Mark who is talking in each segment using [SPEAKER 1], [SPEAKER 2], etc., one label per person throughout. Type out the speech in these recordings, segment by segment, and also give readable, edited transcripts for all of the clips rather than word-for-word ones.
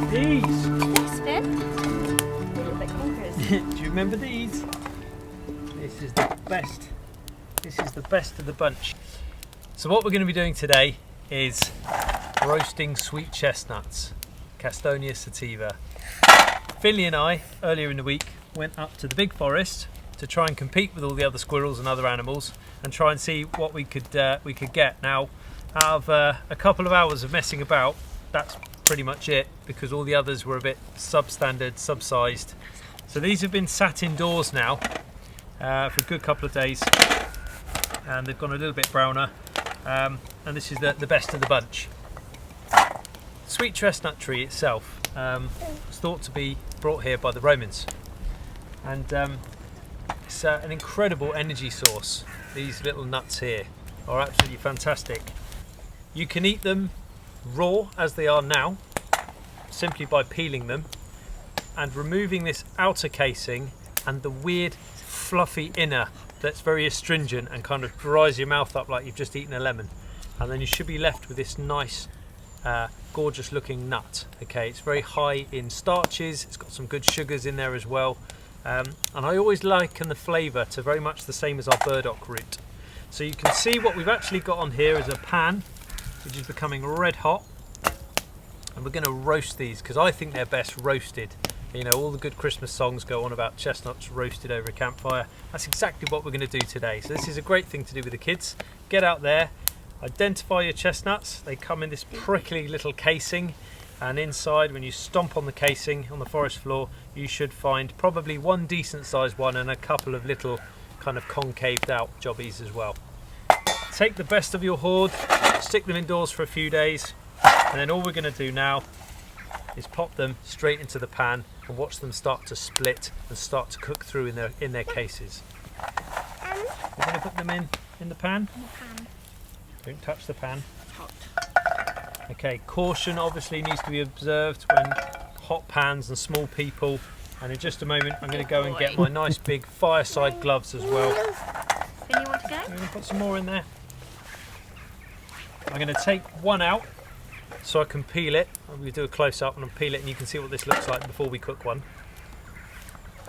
[SPEAKER 1] These.
[SPEAKER 2] Yes, Finn.
[SPEAKER 1] Do you remember these? This is the best. This is the best of the bunch. So what we're going to be doing today is roasting sweet chestnuts, Castonia sativa. Finley and I, earlier in the week, went up to the big forest to try and compete with all the other squirrels and other animals and try and see what we could get. Now, out of a couple of hours of messing about, that's pretty much it, because all the others were a bit substandard, subsized. So these have been sat indoors now for a good couple of days, and they've gone a little bit browner, and this is the best of the bunch. Sweet chestnut tree itself was thought to be brought here by the Romans, and it's an incredible energy source. These little nuts here are absolutely fantastic. You can eat them raw as they are now, simply by peeling them and removing this outer casing and the weird fluffy inner that's very astringent and kind of dries your mouth up like you've just eaten a lemon, and then you should be left with this nice gorgeous looking nut. Okay, it's very high in starches, it's got some good sugars in there as well, and I always liken the flavour to very much the same as our burdock root. So you can see what we've actually got on here is a pan which is becoming red hot, and we're going to roast these because I think they're best roasted. You know, all the good Christmas songs go on about chestnuts roasted over a campfire. That's exactly what we're going to do today. So this is a great thing to do with the kids. Get out there, identify your chestnuts. They come in this prickly little casing, and inside, when you stomp on the casing on the forest floor, you should find probably one decent sized one and a couple of little kind of concaved out jobbies as well. Take the best of your hoard, stick them indoors for a few days, and then all we're going to do now is pop them straight into the pan and watch them start to split and start to cook through in their cases. We're going to put them in the pan.
[SPEAKER 2] In the pan.
[SPEAKER 1] Don't touch the pan.
[SPEAKER 2] It's hot.
[SPEAKER 1] Okay, caution obviously needs to be observed when hot pans and small people. And in just a moment, I'm going to go and get my nice big fireside gloves as well.
[SPEAKER 2] Finn, you want to go?
[SPEAKER 1] I'm going to put some more in there. I'm going to take one out so I can peel it. I'm going to do a close-up and I'll peel it, and you can see what this looks like before we cook one.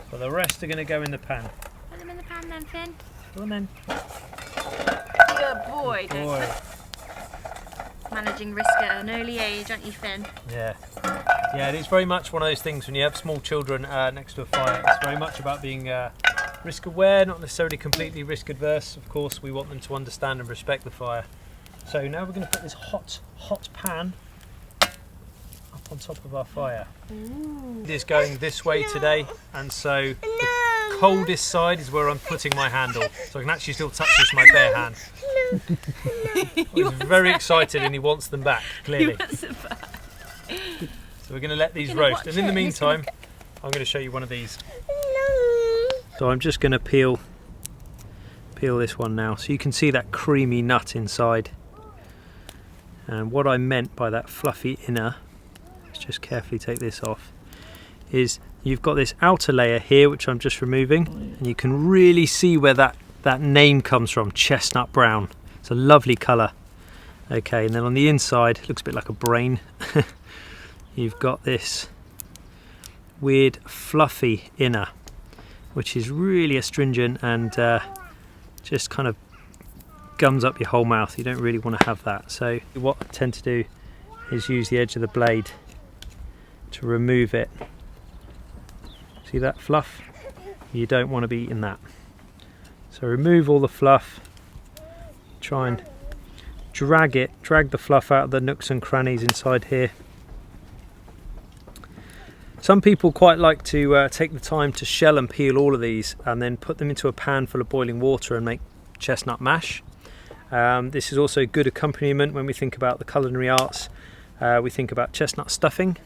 [SPEAKER 1] But the rest are going to go in the pan.
[SPEAKER 2] Put them in the pan then, Finn.
[SPEAKER 1] Go on then.
[SPEAKER 2] Good boy.
[SPEAKER 1] Good boy.
[SPEAKER 2] Managing risk at an early age, aren't you, Finn?
[SPEAKER 1] Yeah. Yeah, it is very much one of those things when you have small children next to a fire. It's very much about being risk aware, not necessarily completely risk adverse. Of course, we want them to understand and respect the fire. So now we're going to put this hot pan up on top of our fire. Ooh. It is going this way today, and so the coldest side is where I'm putting my handle, so I can actually still touch this with my bare hand. He's very excited and he wants them back, clearly. So we're going to let these roast, and in the meantime I'm going to show you one of these. So I'm just going to peel this one now, so you can see that creamy nut inside. And what I meant by that fluffy inner, let's just carefully take this off, is you've got this outer layer here which I'm just removing, and you can really see where that name comes from, chestnut brown. It's a lovely colour. Okay, and then on the inside, it looks a bit like a brain. You've got this weird fluffy inner, which is really astringent and just kind of gums up your whole mouth. You don't really want to have that. So what I tend to do is use the edge of the blade to remove it. See that fluff? You don't want to be eating that. So remove all the fluff. Try and drag the fluff out of the nooks and crannies inside here. Some people quite like to take the time to shell and peel all of these and then put them into a pan full of boiling water and make chestnut mash. This is also a good accompaniment when we think about the culinary arts. We think about chestnut stuffing,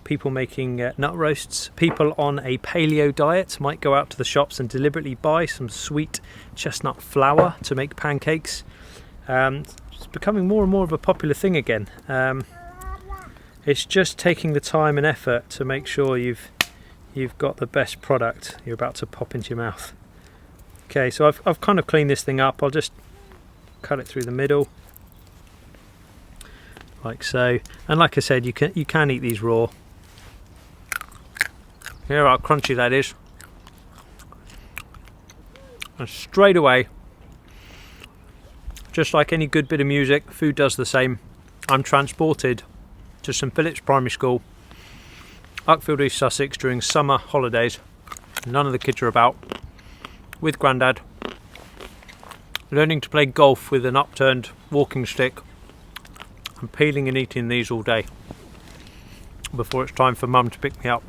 [SPEAKER 1] people making nut roasts. People on a paleo diet might go out to the shops and deliberately buy some sweet chestnut flour to make pancakes. It's becoming more and more of a popular thing again. It's just taking the time and effort to make sure you've got the best product you're about to pop into your mouth. Okay, so I've kind of cleaned this thing up. I'll just cut it through the middle. like so. And like I said, you can eat these raw. Hear how crunchy that is. And straight away, just like any good bit of music, food does the same. I'm transported to St Philip's Primary School, Uckfield, East Sussex, during summer holidays. None of the kids are about, with Grandad, learning to play golf with an upturned walking stick and peeling and eating these all day before it's time for Mum to pick me up.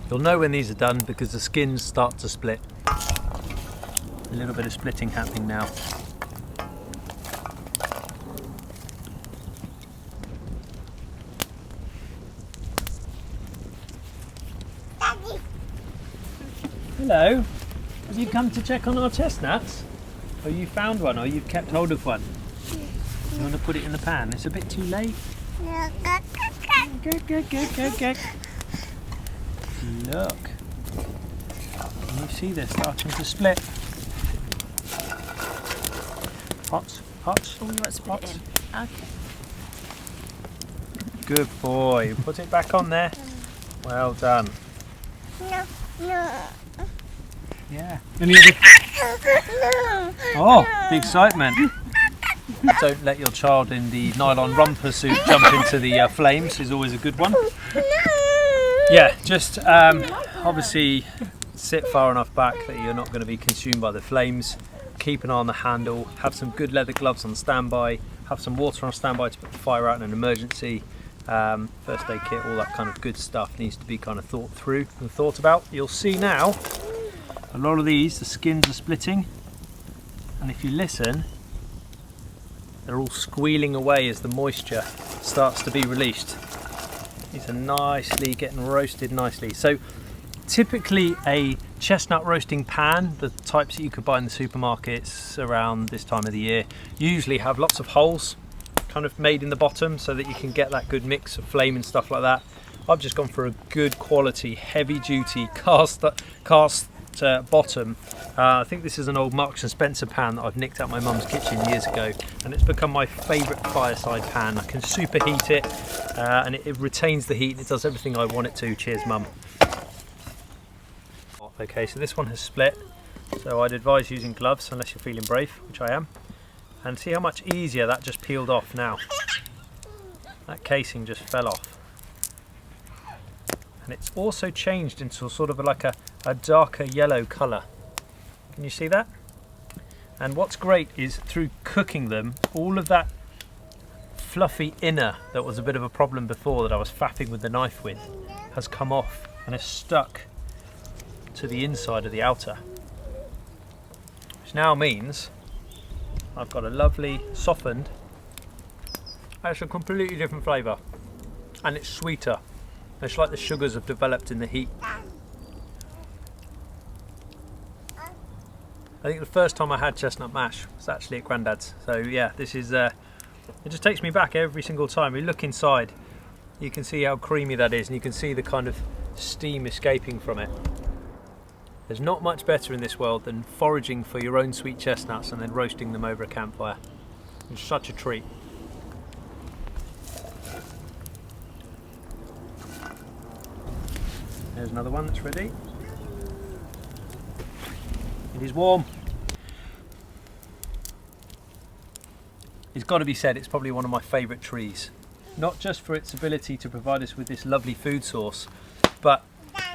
[SPEAKER 1] You'll know when these are done because the skins start to split. A little bit of splitting happening now.
[SPEAKER 2] Daddy.
[SPEAKER 1] Hello, have you come to check on our chestnuts? Or you found one, or you've kept hold of one? You want to put it in the pan? It's a bit too late. Good. Look, can you see they're starting to split? Hot.
[SPEAKER 2] Oh, you want to split it in. Okay.
[SPEAKER 1] Good boy. Put it back on there. Well done.
[SPEAKER 2] No.
[SPEAKER 1] Yeah. Any other? Oh, the excitement. Don't let your child in the nylon romper suit jump into the flames is always a good one. Yeah, just obviously sit far enough back that you're not going to be consumed by the flames. Keep an eye on the handle, have some good leather gloves on standby, have some water on standby to put the fire out in an emergency. First aid kit, all that kind of good stuff needs to be kind of thought through and thought about. You'll see now, a lot of these, the skins are splitting, and if you listen, they're all squealing away as the moisture starts to be released. These are nicely getting roasted nicely. So typically a chestnut roasting pan, the types that you could buy in the supermarkets around this time of the year, usually have lots of holes kind of made in the bottom so that you can get that good mix of flame and stuff like that. I've just gone for a good quality, heavy duty cast bottom. I think this is an old Marks and Spencer pan that I've nicked out my mum's kitchen years ago, and it's become my favourite fireside pan. I can superheat it and it retains the heat and it does everything I want it to. Cheers, Mum. Okay, so this one has split, so I'd advise using gloves unless you're feeling brave, which I am. And see how much easier that just peeled off now. That casing just fell off. And it's also changed into sort of like a darker yellow colour. Can you see that? And what's great is through cooking them, all of that fluffy inner that was a bit of a problem before that I was faffing with the knife with has come off and is stuck to the inside of the outer. Which now means I've got a lovely softened, it's a completely different flavour and it's sweeter. It's like the sugars have developed in the heat. I think the first time I had chestnut mash was actually at Grandad's. So yeah, this is, it just takes me back every single time. We look inside, you can see how creamy that is and you can see the kind of steam escaping from it. There's not much better in this world than foraging for your own sweet chestnuts and then roasting them over a campfire. It's such a treat. There's another one that's ready. It is warm. It's got to be said, it's probably one of my favourite trees. Not just for its ability to provide us with this lovely food source, but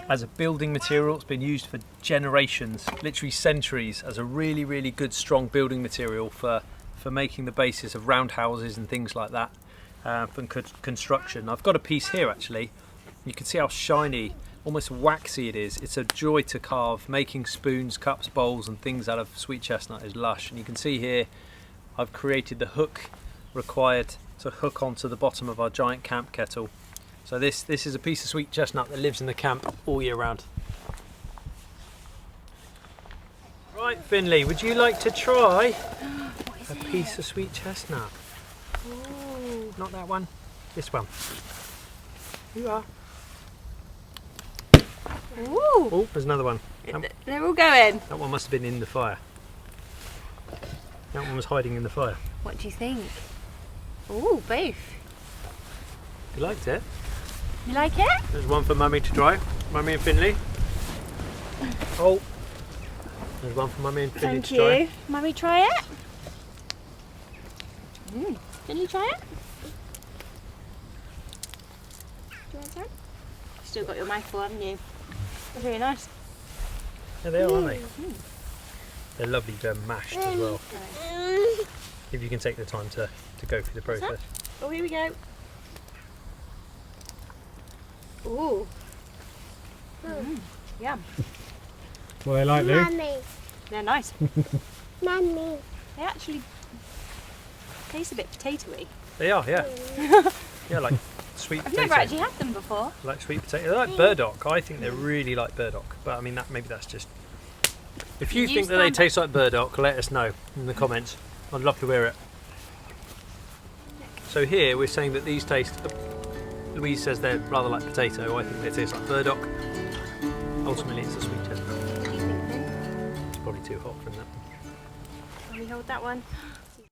[SPEAKER 1] as a building material. It's been used for generations, literally centuries, as a really, really good, strong building material for making the basis of roundhouses and things like that, for construction. I've got a piece here actually. You can see how shiny, almost waxy it is. It's a joy to carve. Making spoons, cups, bowls and things out of sweet chestnut is lush. And you can see here I've created the hook required to hook onto the bottom of our giant camp kettle. So this is a piece of sweet chestnut that lives in the camp all year round. Right, Finley, would you like to try a piece of sweet chestnut? Ooh, not that one, this one. You are.
[SPEAKER 2] Ooh.
[SPEAKER 1] Oh, there's another one.
[SPEAKER 2] They're all going.
[SPEAKER 1] That one must have been in the fire. That one was hiding in the fire.
[SPEAKER 2] What do you think? Ooh, both.
[SPEAKER 1] You liked it?
[SPEAKER 2] You like it?
[SPEAKER 1] There's one for Mummy to try. Mummy and Finley. Oh. There's one for Mummy and Finley to try.
[SPEAKER 2] Thank you. Mummy, try it. Finley, try it. Do you want some? Still got your mouthful, haven't you? That's really nice.
[SPEAKER 1] Yeah, they are, aren't they? They're lovely. They're mashed as well. If you can take the time to go through the process.
[SPEAKER 2] Oh, here we go. Ooh. Yum.
[SPEAKER 3] Well, they like, Lou.
[SPEAKER 4] Mummy,
[SPEAKER 2] They're nice.
[SPEAKER 4] Mummy.
[SPEAKER 2] They actually taste a bit potatoey.
[SPEAKER 1] They are, yeah. Yeah, like sweet
[SPEAKER 2] I've
[SPEAKER 1] potato.
[SPEAKER 2] never actually had them before.
[SPEAKER 1] Like sweet potato. They're like burdock. I think they're really like burdock. But I mean, maybe that's just. If you think that they taste like burdock, let us know in the comments. I'd love to hear it. So here we're saying that these taste. Louise says they're rather like potato. I think they taste like burdock. Ultimately, it's a sweet chestnut.
[SPEAKER 2] What do you think, Finn?
[SPEAKER 1] It's probably too hot from that.
[SPEAKER 2] Can we hold that one?